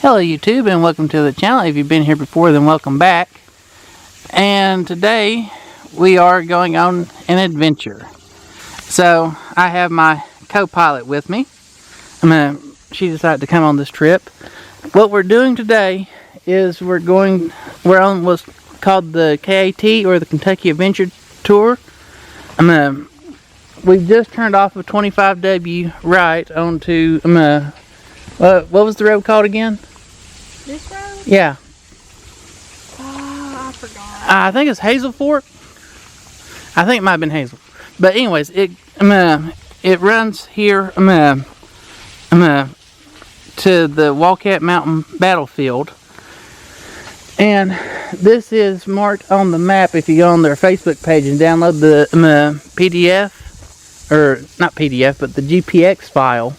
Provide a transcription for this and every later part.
Hello YouTube and welcome to the channel. If you've been here before, then welcome back. And today we are going on an adventure. So I have my co-pilot with me. She decided to come on this trip. What we're doing today is we're on what's called the KAT, or the Kentucky Adventure Tour. We've just turned off a 25W right onto what was the road called again? This road? Yeah. I forgot. I think it's Hazel Fork. I think it might have been Hazel. But anyways, it runs here to the Wildcat Mountain battlefield. And this is marked on the map if you go on their Facebook page and download the PDF, or not PDF, but the GPX file.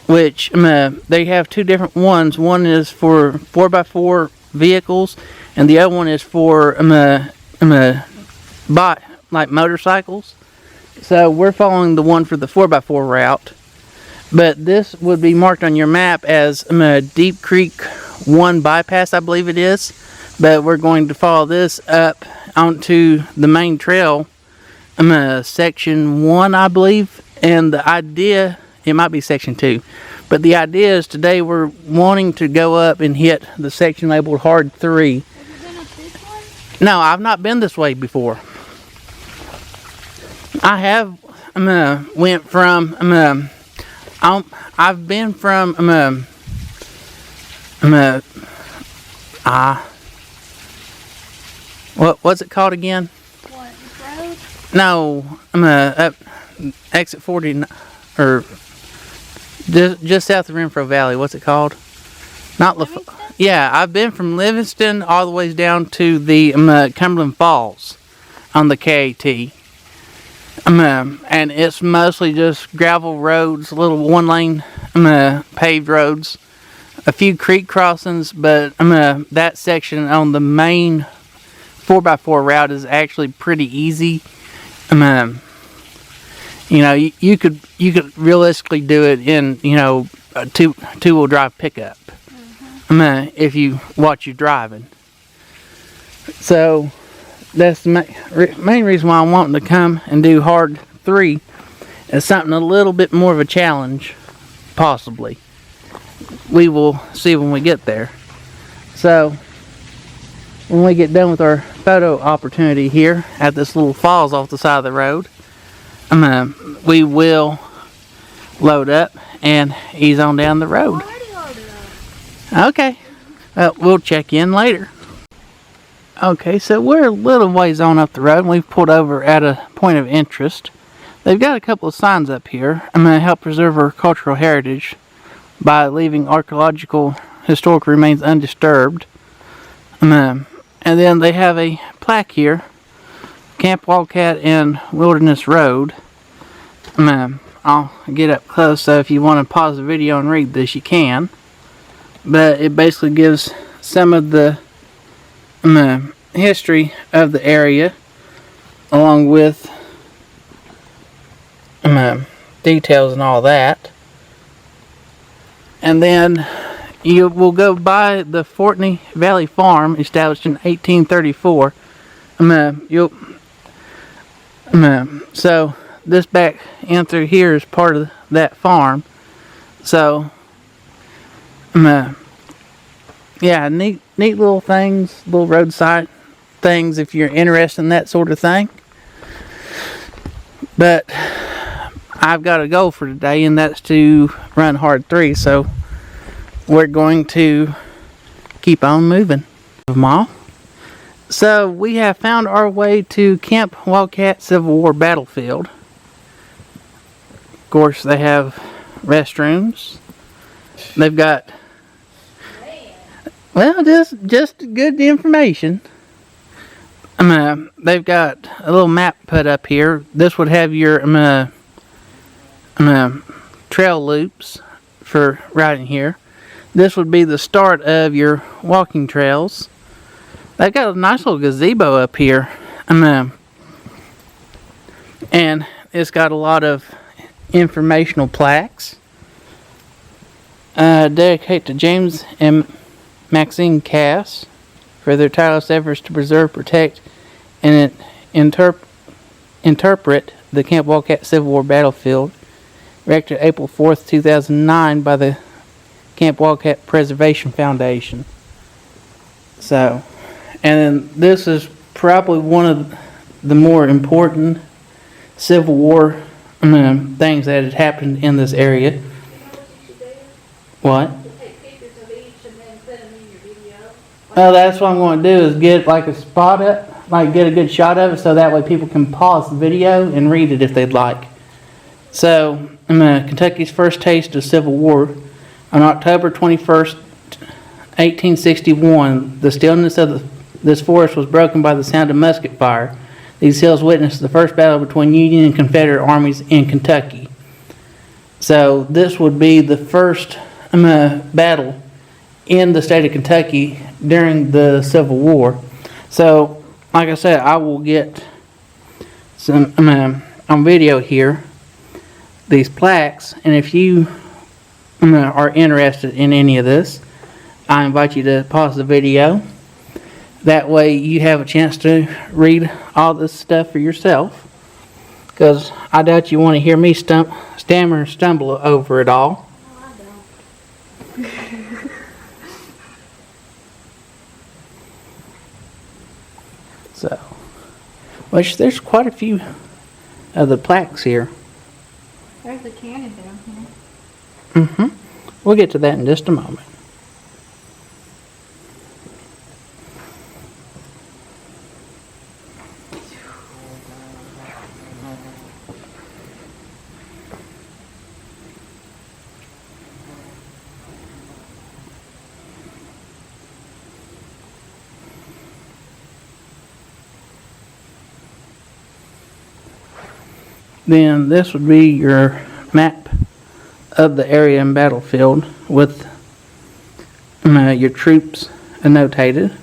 Which they have two different ones. One is for 4x4 vehicles, and the other one is for like motorcycles. So we're following the one for the 4x4 route, but this would be marked on your map as Deep Creek 1 bypass, I believe it is. But we're going to follow this up onto the main trail, section 1, I believe, and the idea, it might be section 2, but the idea is today we're wanting to go up and hit the section labeled Hard 3. Have you been up this one? No, I've not been this way before. I have went from I've been from what's it called again? What, this road? No, up exit 40, or just south of Renfro Valley. What's it called? Not yeah, I've been from Livingston all the way down to the Cumberland Falls on the KAT. And it's mostly just gravel roads, little one-lane paved roads, a few creek crossings, but that section on the main 4x4 route is actually pretty easy. You know, you could realistically do it in, you know, a two-wheel drive pickup. If you watch you driving. So that's the main reason why I'm wanting to come and do Hard 3. It's something a little bit more of a challenge, possibly. We will see when we get there. So when we get done with our photo opportunity here at this little falls off the side of the road, we will load up and ease on down the road. Already loaded up. Okay, well, we'll check in later. Okay, so we're a little ways on up the road, and we've pulled over at a point of interest. They've got a couple of signs up here. I'm going to help preserve our cultural heritage by leaving archaeological historic remains undisturbed. And then they have a plaque here, Camp Wildcat and Wilderness Road. I'll get up close, so if you want to pause the video and read this, you can. But it basically gives some of the history of the area, along with details and all that. And then you will go by the Fortney Valley Farm, established in 1834. So this back in through here is part of that farm. So yeah, neat little things, little roadside things if you're interested in that sort of thing. But I've got a goal for today, and that's to run Hard 3, so we're going to keep on moving. So we have found our way to Camp Wildcat Civil War Battlefield. Of course, they have restrooms. They've got, well, just good information. They've got a little map put up here. This would have your trail loops for riding here. This would be the start of your walking trails. They've got a nice little gazebo up here. And it's got a lot of informational plaques. Dedicate to James and Maxine Cass for their tireless efforts to preserve, protect, and interpret the Camp Wildcat Civil War battlefield. Erected April 4th, 2009 by the Camp Wildcat Preservation Foundation. So, and then this is probably one of the more important Civil War things that had happened in this area. You know what you should do? What? To take pictures of each and then put them in your video. Well, that's what I'm going to do is get like a spot up, like get a good shot of it, so that way people can pause the video and read it if they'd like. So, Kentucky's first taste of Civil War. On October 21st, 1861, the stillness of this forest was broken by the sound of musket fire. These hills witnessed the first battle between Union and Confederate armies in Kentucky. So this would be the first battle in the state of Kentucky during the Civil War. So, like I said, I will get some on video here, these plaques, and if you are interested in any of this, I invite you to pause the video. That way you have a chance to read all this stuff for yourself, because I doubt you want to hear me stammer and stumble over it all. No, I don't. So, which there's quite a few of the plaques here. There's a cannon down here. We'll get to that in just a moment. Then this would be your map of the area and battlefield with your troops annotated.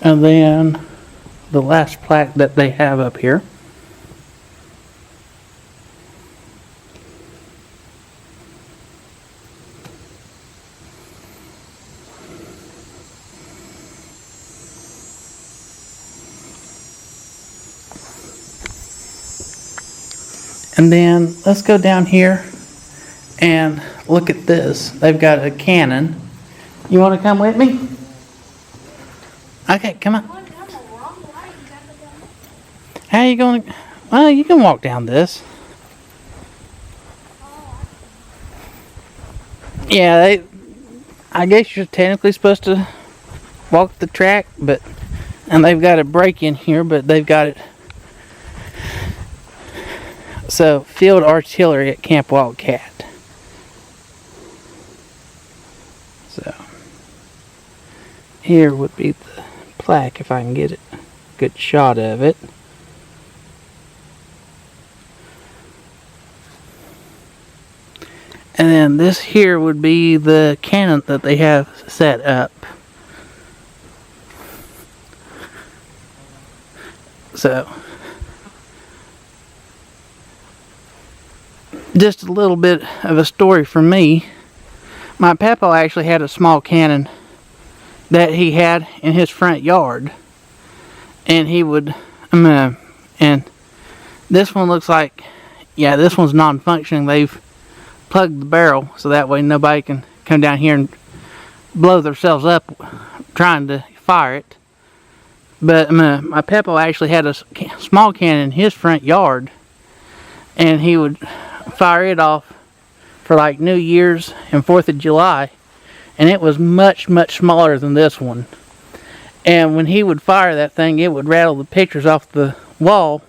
And then the last plaque that they have up here. And then let's go down here and look at this. They've got a cannon. You want to come with me? Okay, come on. Going down the wrong way. You gotta go down. How are you going to... Well, you can walk down this. Yeah, I guess you're technically supposed to walk the track, but... And they've got a break in here, but they've got it... So, field artillery at Camp Wildcat. So, here would be the plaque if I can get a good shot of it. And then this here would be the cannon that they have set up. So, just a little bit of a story from me. My papa actually had a small cannon that he had in his front yard, and he would and this one looks like, yeah, this one's non-functioning. They've plugged the barrel so that way nobody can come down here and blow themselves up trying to fire it. But my Peppo actually had a small can in his front yard, and he would fire it off for like New Year's and 4th of July, and it was much, much smaller than this one. And when he would fire that thing, it would rattle the pictures off the wall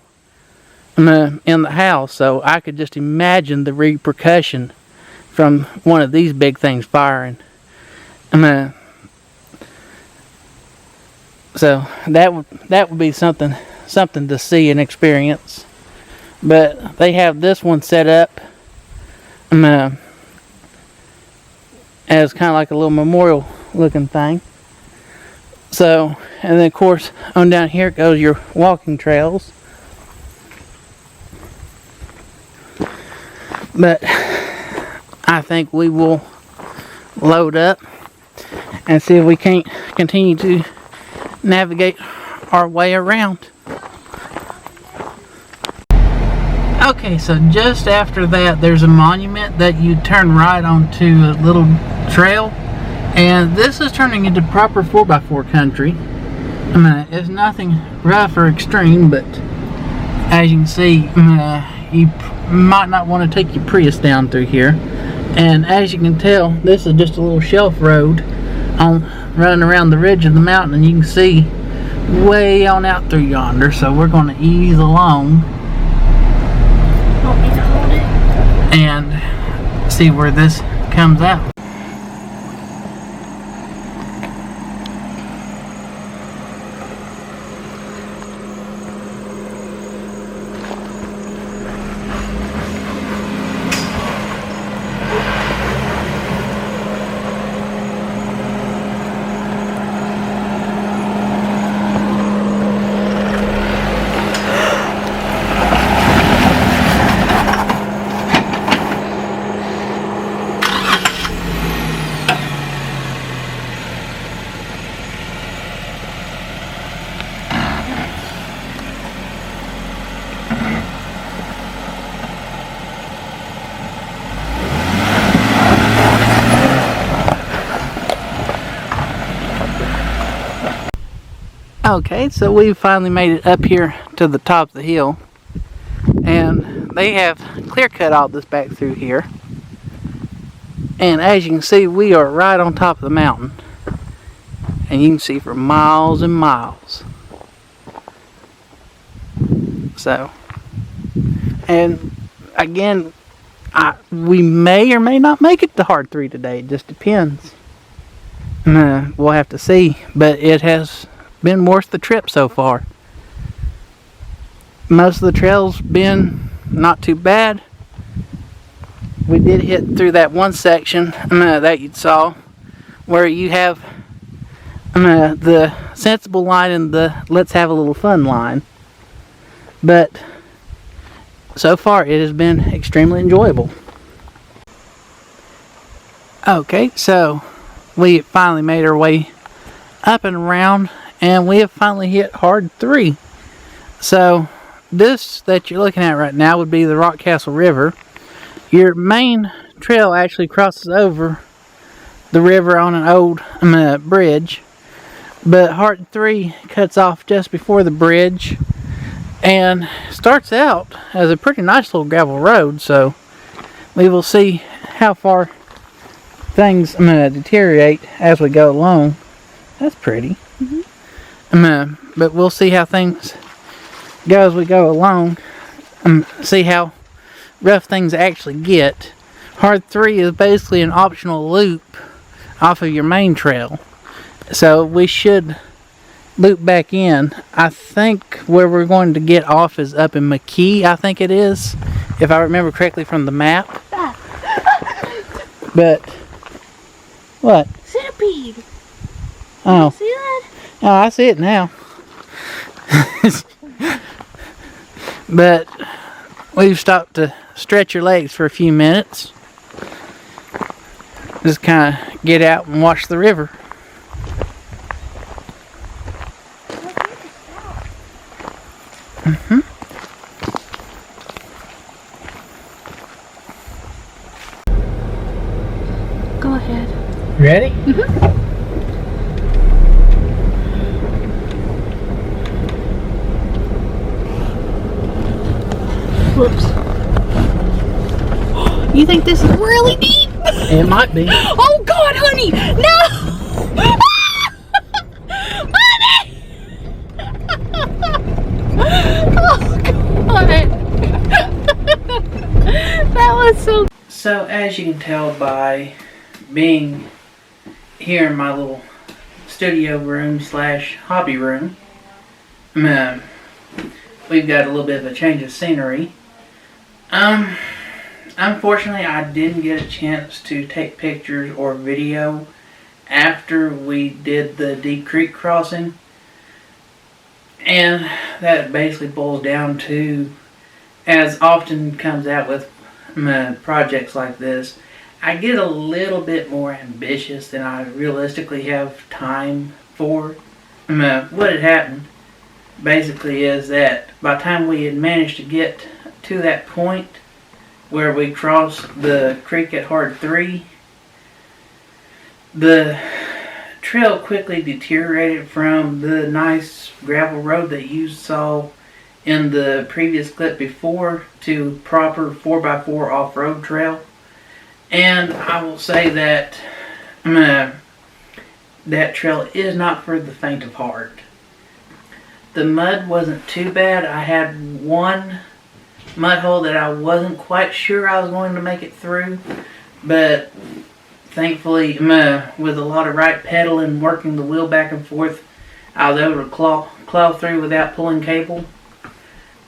in the house. So I could just imagine the repercussion from one of these big things firing. So that would be something to see and experience. But they have this one set up as kind of like a little memorial looking thing. So, and then of course on down here goes your walking trails. But I think we will load up and see if we can't continue to navigate our way around. Okay, so just after that there's a monument that you turn right onto a little trail, and this is turning into proper 4x4 country. It's nothing rough or extreme, but as you can see, you might not want to take your Prius down through here. And as you can tell, this is just a little shelf road running around the ridge of the mountain, and you can see way on out through yonder. So we're going to ease along and see where this comes out. Okay, so we finally made it up here to the top of the hill, and they have clear cut all this back through here, and as you can see, we are right on top of the mountain, and you can see for miles and miles. So, and again, we may or may not make it to hard 3 today. It just depends. We'll have to see, but it has been worth the trip so far. Most of the trails been not too bad. We did hit through that one section that you saw where you have the sensible line and the let's have a little fun line, but so far it has been extremely enjoyable. Okay, so we finally made our way up and around, and we have finally hit hard 3. So this that you're looking at right now would be the Rock Castle River. Your main trail actually crosses over the river on an old bridge, but hard 3 cuts off just before the bridge and starts out as a pretty nice little gravel road. So we will see how far things deteriorate as we go along. That's pretty. But we'll see how things go as we go along, see how rough things actually get. Hard 3 is basically an optional loop off of your main trail, so we should loop back in. I think where we're going to get off is up in McKee, I think it is, if I remember correctly from the map. But what? Centipede. Oh. See that? Oh, I see it now. But we've stopped to stretch your legs for a few minutes. Just kind of get out and watch the river. Go ahead. Ready? Whoops. You think this is really deep? It might be. Oh God, honey! No! Honey! Oh God! That was so. So as you can tell by being here in my little studio room slash hobby room, we've got a little bit of a change of scenery. Unfortunately, I didn't get a chance to take pictures or video after we did the Deep Creek crossing. And that basically boils down to, as often comes out with projects like this, I get a little bit more ambitious than I realistically have time for. What had happened basically is that by the time we had managed to get to that point where we crossed the creek at Hard 3, the trail quickly deteriorated from the nice gravel road that you saw in the previous clip before to proper 4x4 off-road trail. And I will say that that trail is not for the faint of heart. The mud wasn't too bad. I had one mud hole that I wasn't quite sure I was going to make it through, but thankfully with a lot of right pedaling, working the wheel back and forth, I was able to claw through without pulling cable.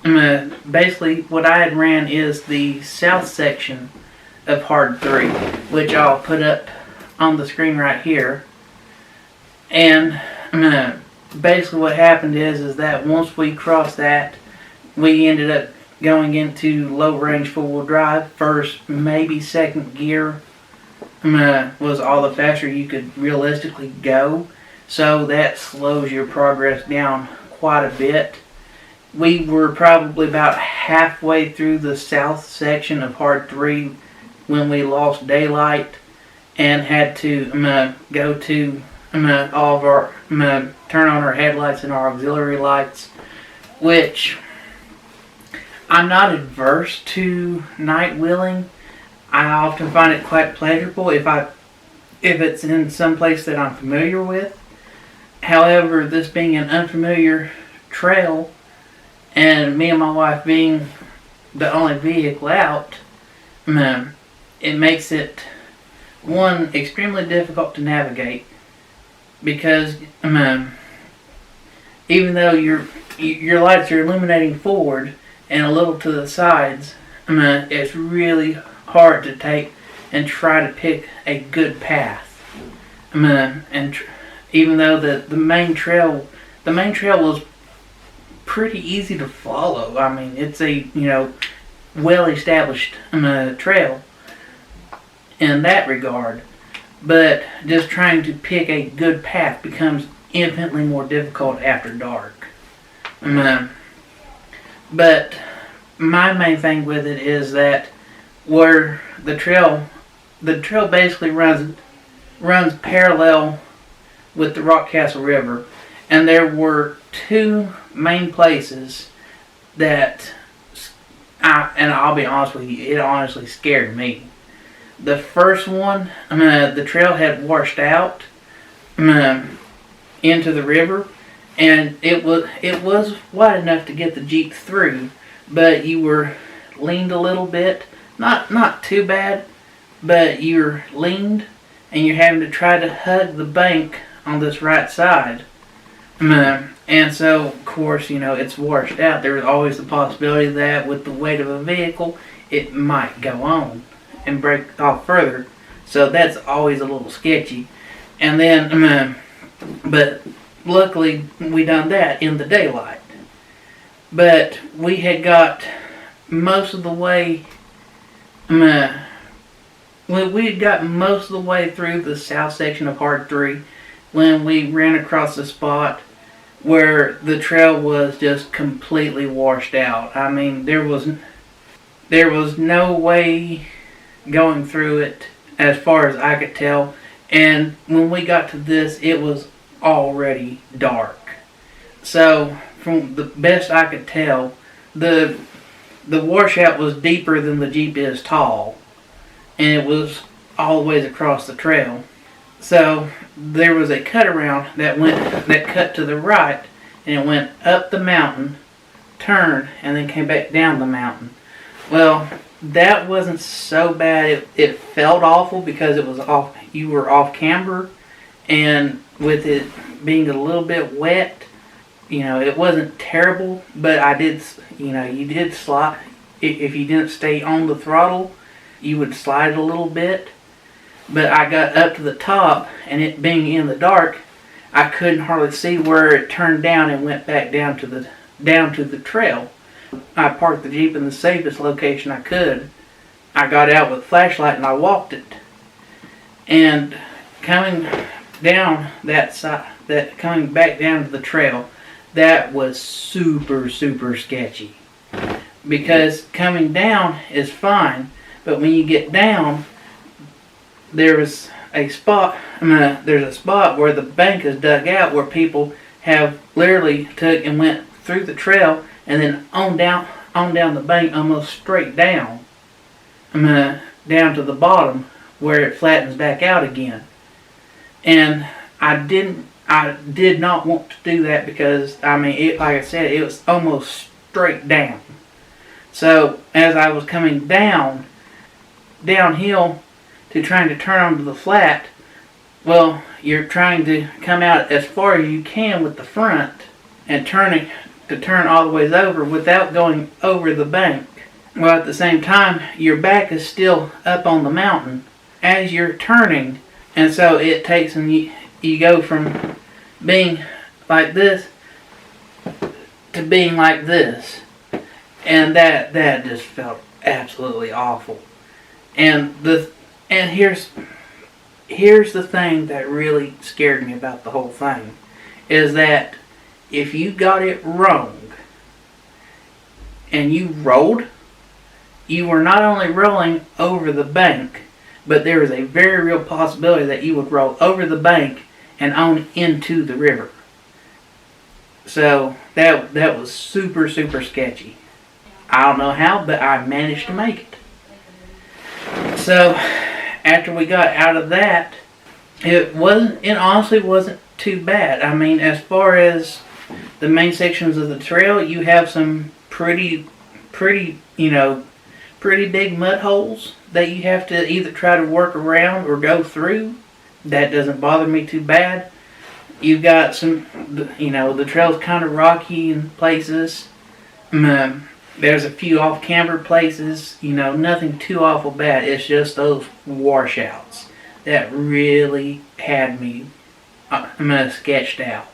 Basically what I had ran is the south section of Hard 3, which I'll put up on the screen right here. And basically what happened is that once we crossed that, we ended up going into low range four-wheel drive. First, maybe second gear was all the faster you could realistically go, so that slows your progress down quite a bit. We were probably about halfway through the south section of Hard 3 when we lost daylight and had to go to all of our turn on our headlights and our auxiliary lights, which I'm not adverse to night wheeling. I often find it quite pleasurable if it's in some place that I'm familiar with. However, this being an unfamiliar trail and me and my wife being the only vehicle out, it makes it, one, extremely difficult to navigate because even though your lights are illuminating forward and a little to the sides, it's really hard to take and try to pick a good path. Even though the main trail was pretty easy to follow. I mean, it's a well-established trail in that regard, but just trying to pick a good path becomes infinitely more difficult after dark. But my main thing with it is that where the trail basically runs parallel with the Rockcastle River, and there were two main places that I'll be honest with you, it honestly scared me. The first one, the trail had washed out into the river, and it was wide enough to get the Jeep through, but you were leaned a little bit, not too bad, but you're leaned and you're having to try to hug the bank on this right side. And so, of course, it's washed out. There's always the possibility that with the weight of a vehicle, it might go on and break off further. So that's always a little sketchy. And then, but luckily, we done that in the daylight. But we had got most of the way, we had got most of the way through the south section of Hard 3 when we ran across a spot where the trail was just completely washed out. I mean, there was no way going through it as far as I could tell. And when we got to this, it was already dark. So, from the best I could tell, the the washout was deeper than the Jeep is tall, and it was all the ways across the trail. So there was a cut around that cut to the right, and it went up the mountain, turned, and then came back down the mountain. Well, that wasn't so bad. It felt awful because it was off. You were off camber, and with it being a little bit wet, it wasn't terrible. But I did, you did slide. If you didn't stay on the throttle, you would slide a little bit. But I got up to the top, and it being in the dark, I couldn't hardly see where it turned down and went back down to the trail. I parked the Jeep in the safest location I could. I got out with a flashlight and I walked it. And coming down that side, coming back down to the trail, that was super, super sketchy. Because coming down is fine, but when you get down, there's a spot where the bank is dug out, where people have literally took and went through the trail and then on down the bank, almost straight down, down to the bottom where it flattens back out again. And I did not want to do that because like I said, it was almost straight down. So as I was coming downhill to trying to turn onto the flat, well, you're trying to come out as far as you can with the front and turn all the ways over without going over the bank. Well, at the same time, your back is still up on the mountain as you're turning, and so it takes, and you go from being like this to being like this, and that just felt absolutely awful. And here's the thing that really scared me about the whole thing, is that if you got it wrong and you rolled, you were not only rolling over the bank, but there was a very real possibility that you would roll over the bank and on into the river. So that was super, super sketchy. I don't know how, but I managed to make it. So after we got out of that, it honestly wasn't too bad. As far as the main sections of the trail, you have some pretty big mud holes that you have to either try to work around or go through. That doesn't bother me too bad. You've got some, the trail's kind of rocky in places. There's a few off-camber places, nothing too awful bad. It's just those washouts that really had me sketched out.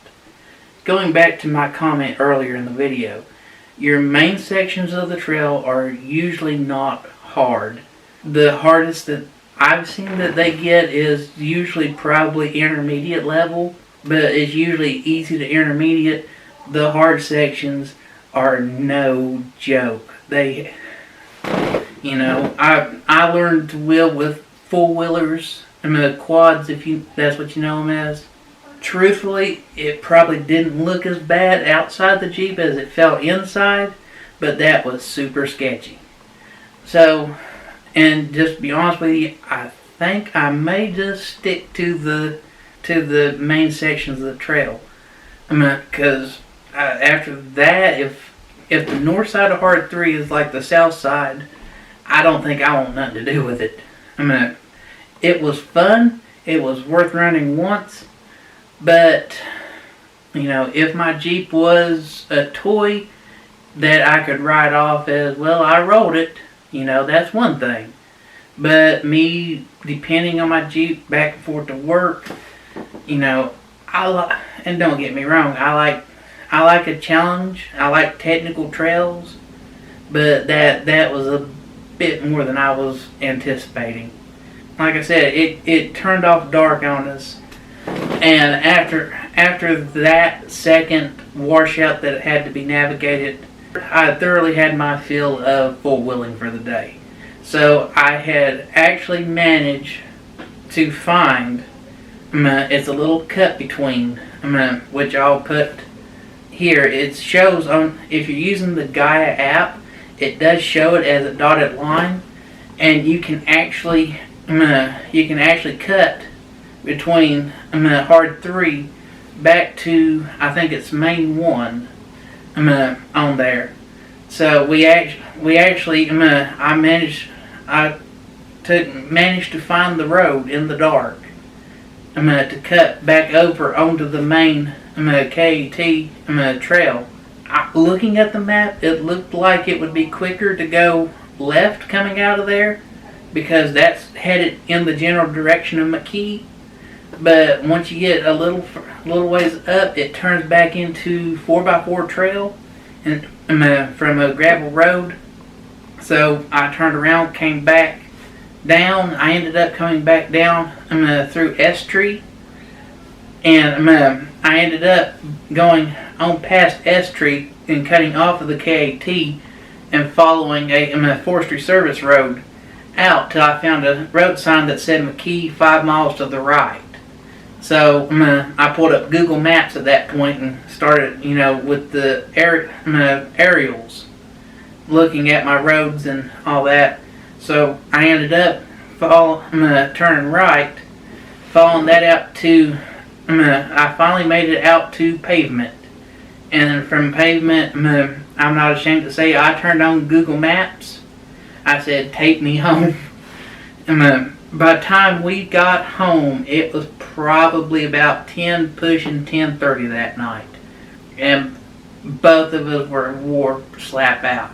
Going back to my comment earlier in the video, your main sections of the trail are usually not hard. The hardest that I've seen that they get is usually probably intermediate level, but it's usually easy to intermediate. The hard sections are no joke. I learned to wheel with four-wheelers, quads, if that's what you know them as. Truthfully, it probably didn't look as bad outside the Jeep as it felt inside, but that was super sketchy. So, and just to be honest with you, I think I may just stick to the main sections of the trail. Because after that, if the north side of Hard 3 is like the south side, I don't think I want nothing to do with it. It was fun. It was worth running once. But, if my Jeep was a toy that I could ride off as, well, I rode it, that's one thing. But me depending on my Jeep back and forth to work, and don't get me wrong, I like a challenge. I like technical trails, but that was a bit more than I was anticipating. Like I said, it turned off dark on us. And after that second washout that had to be navigated, I thoroughly had my fill of four-wheeling for the day. So I had actually managed to find, it's a little cut between, which I'll put here. It shows on, if you're using the Gaia app, it does show it as a dotted line, and you can actually cut between hard 3 back to, I think it's main 1 on there. So I managed to find the road in the dark to cut back over onto the main KAT trail. Looking at the map, it looked like it would be quicker to go left coming out of there, because that's headed in the general direction of McKee. But once you get a little ways up, it turns back into 4x4 trail and from a gravel road. So I turned around, came back down. I ended up coming back down through S Tree, and I ended up going on past S Tree and cutting off of the KAT and following a forestry service road out till I found a road sign that said McKee 5 miles to the right. So I pulled up Google Maps at that point and started, with the aerials, looking at my roads and all that. So I ended up turning right, following that out to, I finally made it out to pavement. And then from pavement, I'm not ashamed to say, I turned on Google Maps. I said, take me home. By the time we got home, it was probably about 10 pushing 10:30 that night. And both of us were wore slap out.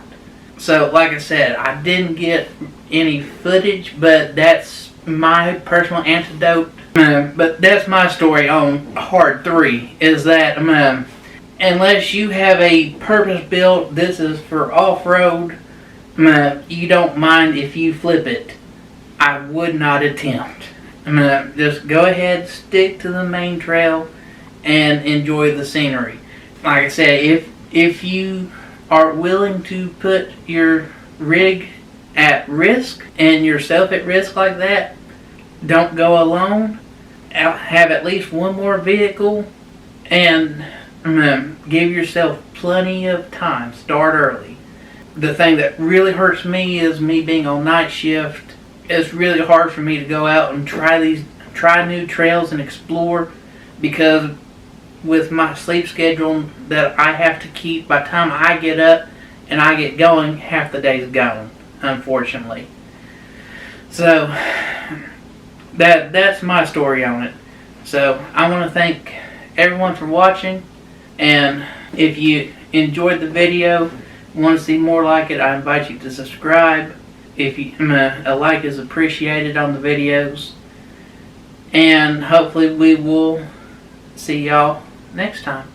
So like I said, I didn't get any footage, but that's my personal antidote. But that's my story on Hard 3, is that unless you have a purpose-built, this is for off-road, you don't mind if you flip it, I would not attempt. Just go ahead, stick to the main trail, and enjoy the scenery. Like I said, if you are willing to put your rig at risk and yourself at risk like that, don't go alone. Have at least one more vehicle, and give yourself plenty of time. Start early. The thing that really hurts me is me being on night shift. It's really hard for me to go out and try new trails and explore, because with my sleep schedule that I have to keep, by the time I get up and I get going, half the day's gone, unfortunately. So that's my story on it. So I want to thank everyone for watching, and if you enjoyed the video, want to see more like it, I invite you to subscribe. If you, a like is appreciated on the videos, and hopefully we will see y'all next time.